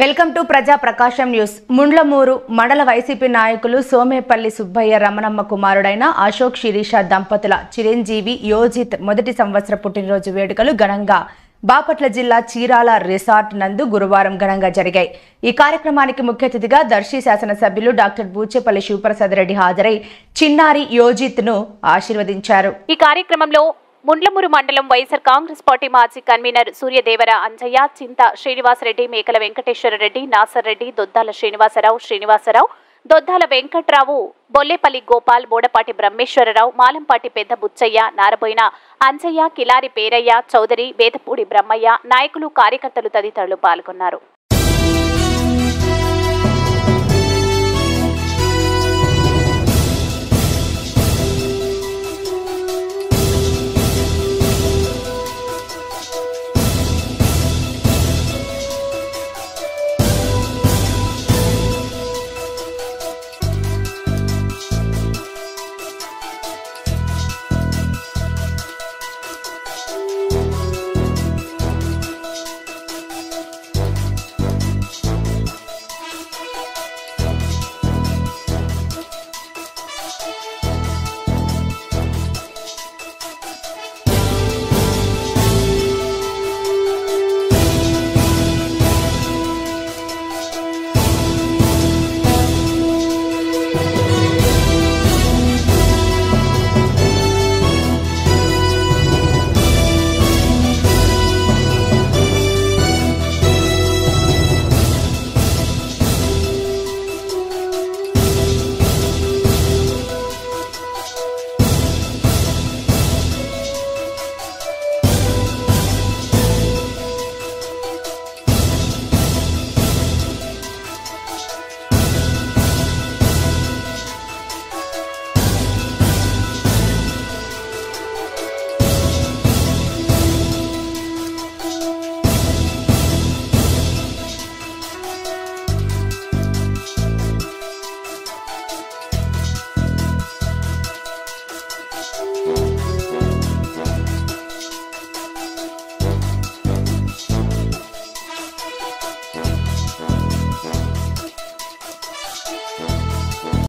Welcome to ప్రజా ప్రకాశం news. Mundlamuru మండల YCP నాయకులు సోమేపల్లి సుబ్బయ్య రమణమ్మ కుమారుడైన అశోక్ శిరీష దంపతుల చిరంజీవి యోజిత్ మొదటి సంవత్సర పుట్టినరోజు వేడుకలు ఘనంగా బాపట్ల జిల్లా చీరాల రిసార్ట్ నందు గురువారం ఘనంగా జరిగాయి. ఈ కార్యక్రమానికి ముఖ్య అతిథిగా దర్శి శాసనసభ్యులు డాక్టర్ బూచేపల్లి శివప్రసాద్ రెడ్డి హాజరై చిన్నారి యోజిత్ ను ఆశీర్వదించారు. ఈ కార్యక్రమంలో ముండ్లమూరు మండలం వైఎస్ఆర్ కాంగ్రెస్ పార్టీ మాజీ కన్వీనర్ సూర్యదేవర అంజయ్య, చింత శ్రీనివాసరెడ్డి, మేకల వెంకటేశ్వరరెడ్డి, నాసర్ రెడ్డి, దొద్దాల శ్రీనివాసరావు, దొద్దాల వెంకట్రావు, బొల్లేపల్లి గోపాల్, బోడపాటి బ్రహ్మేశ్వరరావు, మాలంపాటి పెద్ద బుచ్చయ్య, నారబోయిన అంజయ్య, కిలారి పేరయ్య, చౌదరి, వేదపూడి బ్రహ్మయ్య, నాయకులు, కార్యకర్తలు తదితరులు పాల్గొన్నారు.